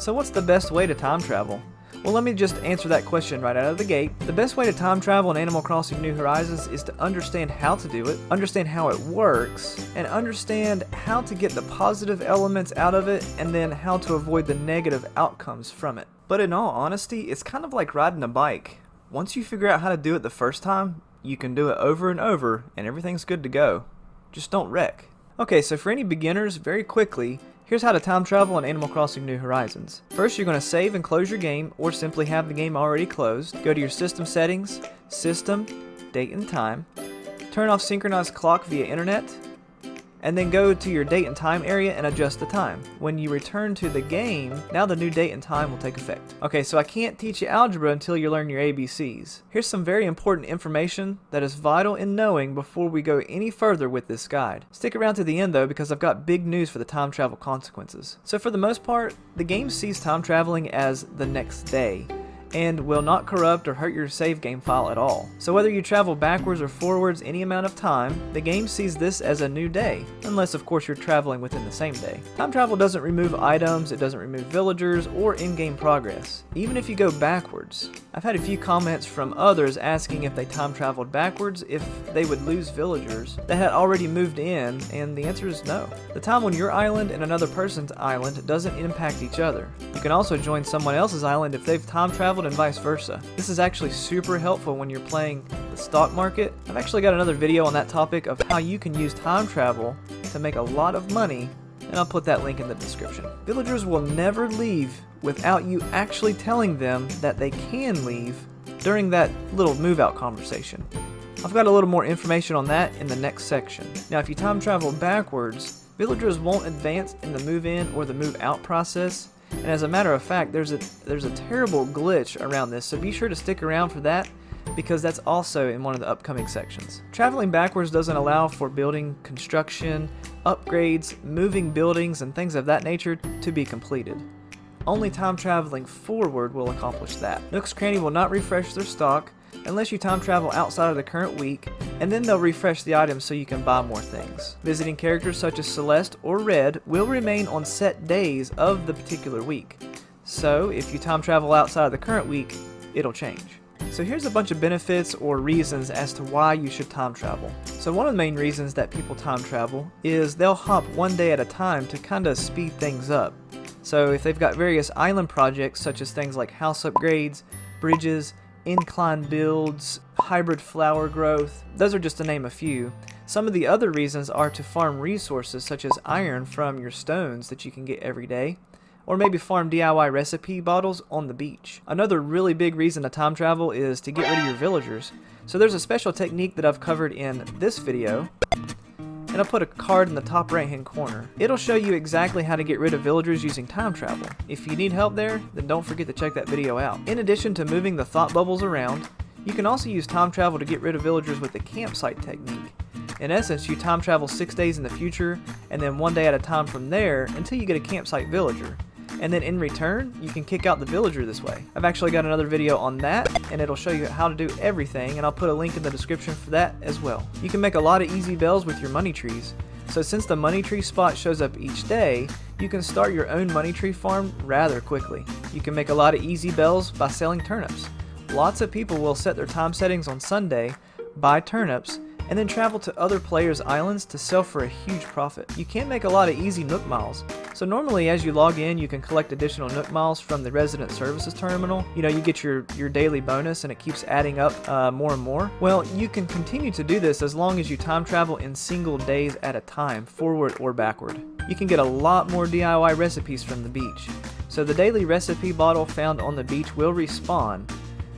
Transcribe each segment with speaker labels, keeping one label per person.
Speaker 1: So what's the best way to time travel? Well, let me just answer that question right out of the gate. The best way to time travel in Animal Crossing New Horizons is to understand how to do it, understand how it works, and understand how to get the positive elements out of it, and then how to avoid the negative outcomes from it. But in all honesty, it's kind of like riding a bike. Once you figure out how to do it the first time, you can do it over and over, and everything's good to go. Just don't wreck. Okay, so for any beginners, very quickly, here's how to time travel in Animal Crossing New Horizons. First, you're going to save and close your game, or simply have the game already closed. Go to your system settings, system, date and time, turn off synchronized clock via internet, and then go to your date and time area and adjust the time. When you return to the game, now the new date and time will take effect. Okay, so I can't teach you algebra until you learn your ABCs. Here's some very important information that is vital in knowing before we go any further with this guide. Stick around to the end though, because I've got big news for the time travel consequences. So for the most part, the game sees time traveling as the next day, and will not corrupt or hurt your save game file at all. So whether you travel backwards or forwards any amount of time, the game sees this as a new day, unless of course you're traveling within the same day. Time travel doesn't remove items, it doesn't remove villagers, or in-game progress, even if you go backwards. I've had a few comments from others asking if they time traveled backwards if they would lose villagers that had already moved in, and the answer is no. The time on your island and another person's island doesn't impact each other. You can also join someone else's island if they've time traveled and vice versa. This is actually super helpful when you're playing the stock market. I've actually got another video on that topic of how you can use time travel to make a lot of money, and I'll put that link in the description. Villagers will never leave without you actually telling them that they can leave during that little move out conversation. I've got a little more information on that in the next section. Now if you time travel backwards, villagers won't advance in the move in or the move out process. And as a matter of fact, there's a terrible glitch around this, so be sure to stick around for that, because that's also in one of the upcoming sections. Traveling backwards doesn't allow for building construction, upgrades, moving buildings, and things of that nature to be completed. Only time traveling forward will accomplish that. Nook's Cranny will not refresh their stock unless you time travel outside of the current week, and then they'll refresh the items so you can buy more things. Visiting characters such as Celeste or Red will remain on set days of the particular week. So if you time travel outside of the current week, it'll change. So here's a bunch of benefits or reasons as to why you should time travel. So one of the main reasons that people time travel is they'll hop one day at a time to kind of speed things up. So if they've got various island projects such as things like house upgrades, bridges, incline builds, hybrid flower growth, those are just to name a few. Some of the other reasons are to farm resources such as iron from your stones that you can get every day, or maybe farm DIY recipe bottles on the beach. Another really big reason to time travel is to get rid of your villagers. So there's a special technique that I've covered in this video, and I'll put a card in the top right hand corner. It'll show you exactly how to get rid of villagers using time travel. If you need help there, then don't forget to check that video out. In addition to moving the thought bubbles around, you can also use time travel to get rid of villagers with the campsite technique. In essence, you time travel 6 days in the future, and then 1 day at a time from there until you get a campsite villager. And then in return, you can kick out the villager this way. I've actually got another video on that, and it'll show you how to do everything, and I'll put a link in the description for that as well. You can make a lot of easy bells with your money trees. So since the money tree spot shows up each day, you can start your own money tree farm rather quickly. You can make a lot of easy bells by selling turnips. Lots of people will set their time settings on Sunday, buy turnips, and then travel to other players' islands to sell for a huge profit. You can make a lot of easy Nook miles. So normally as you log in, you can collect additional Nook miles from the resident services terminal. You know, you get your daily bonus and it keeps adding up more and more. Well, you can continue to do this as long as you time travel in single days at a time, forward or backward. You can get a lot more DIY recipes from the beach. So the daily recipe bottle found on the beach will respawn.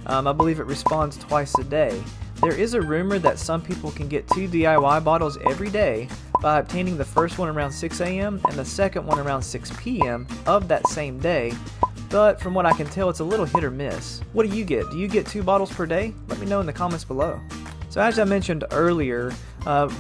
Speaker 1: I believe it respawns twice a day. There is a rumor that some people can get 2 DIY bottles every day by obtaining the first one around 6 AM and the second one around 6 PM of that same day, but from what I can tell, it's a little hit or miss. What do you get? Do you get 2 bottles per day? Let me know in the comments below. So as I mentioned earlier,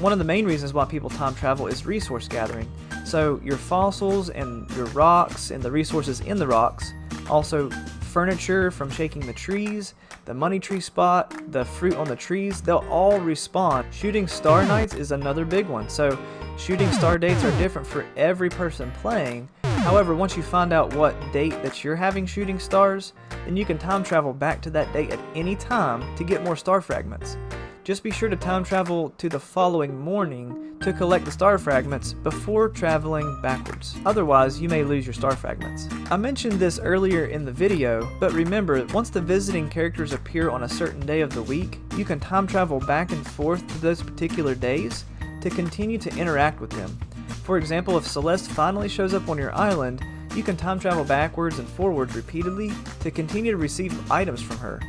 Speaker 1: one of the main reasons why people time travel is resource gathering. So your fossils and your rocks and the resources in the rocks, also furniture from shaking the trees, the money tree spot, the fruit on the trees, they'll all respawn. Shooting star nights is another big one. So shooting star dates are different for every person playing, However, once you find out what date that you're having shooting stars, then you can time travel back to that date at any time to get more star fragments. Just be sure to time travel to the following morning to collect the star fragments before traveling backwards. Otherwise, you may lose your star fragments. I mentioned this earlier in the video, but remember, once the visiting characters appear on a certain day of the week, you can time travel back and forth to those particular days to continue to interact with them. For example, if Celeste finally shows up on your island, you can time travel backwards and forwards repeatedly to continue to receive items from her.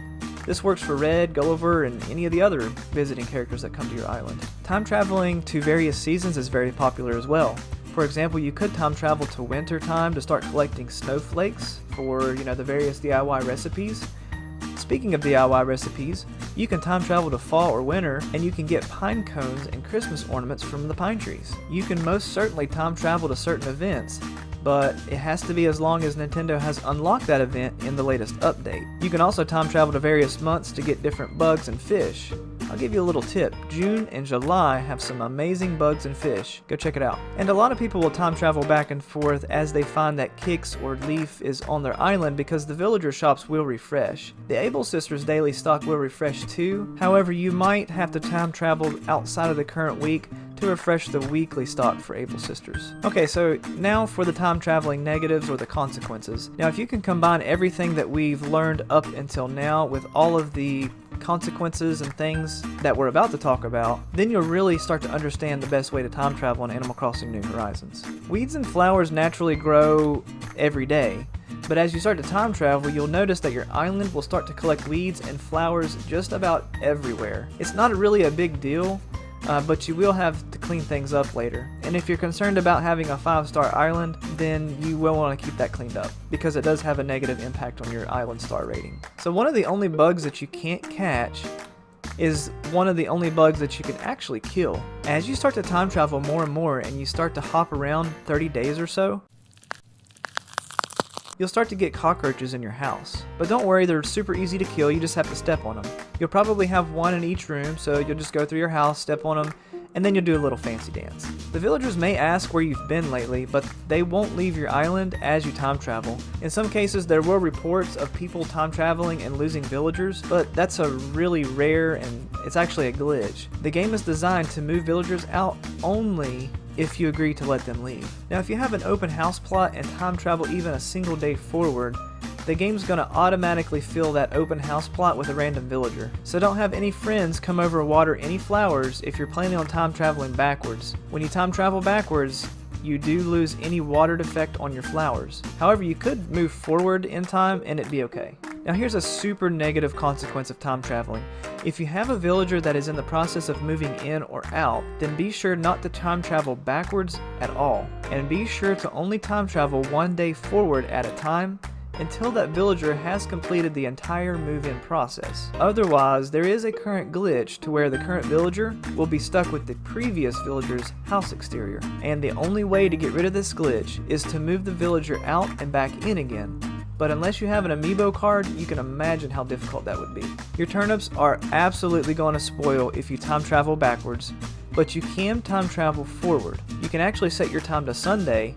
Speaker 1: This works for Red, Gulliver, and any of the other visiting characters that come to your island. Time traveling to various seasons is very popular as well. For example, you could time travel to winter time to start collecting snowflakes for, the various DIY recipes. Speaking of DIY recipes, you can time travel to fall or winter and you can get pine cones and Christmas ornaments from the pine trees. You can most certainly time travel to certain events, but it has to be as long as Nintendo has unlocked that event in the latest update. You can also time travel to various months to get different bugs and fish. I'll give you a little tip. June and July have some amazing bugs and fish. Go check it out. And a lot of people will time travel back and forth as they find that Kix or Leaf is on their island because the villager shops will refresh. The Able Sisters daily stock will refresh too. However, you might have to time travel outside of the current week to refresh the weekly stock for Able Sisters. Okay, so now for the time traveling negatives or the consequences. Now, if you can combine everything that we've learned up until now with all of the consequences and things that we're about to talk about, then you'll really start to understand the best way to time travel in Animal Crossing New Horizons. Weeds and flowers naturally grow every day, but as you start to time travel, you'll notice that your island will start to collect weeds and flowers just about everywhere. It's not really a big deal, but you will have to clean things up later. And if you're concerned about having a 5-star island, then you will want to keep that cleaned up, because it does have a negative impact on your island star rating. So one of the only bugs that you can't catch is one of the only bugs that you can actually kill. As you start to time travel more and more and you start to hop around 30 days or so, you'll start to get cockroaches in your house. But don't worry, they're super easy to kill, you just have to step on them. You'll probably have one in each room, so you'll just go through your house, step on them, and then you'll do a little fancy dance. The villagers may ask where you've been lately, but they won't leave your island as you time travel. In some cases, there were reports of people time traveling and losing villagers, but that's a really rare and it's actually a glitch. The game is designed to move villagers out only if you agree to let them leave. Now, if you have an open house plot and time travel even a single day forward, the game's gonna automatically fill that open house plot with a random villager. So don't have any friends come over and water any flowers if you're planning on time traveling backwards. When you time travel backwards, you do lose any watered effect on your flowers. However, you could move forward in time and it'd be okay. Now here's a super negative consequence of time traveling. If you have a villager that is in the process of moving in or out, then be sure not to time travel backwards at all. And be sure to only time travel one day forward at a time until that villager has completed the entire move-in process. Otherwise, there is a current glitch to where the current villager will be stuck with the previous villager's house exterior. And the only way to get rid of this glitch is to move the villager out and back in again. But unless you have an amiibo card, you can imagine how difficult that would be. Your turnips are absolutely going to spoil if you time travel backwards, but you can time travel forward. You can actually set your time to Sunday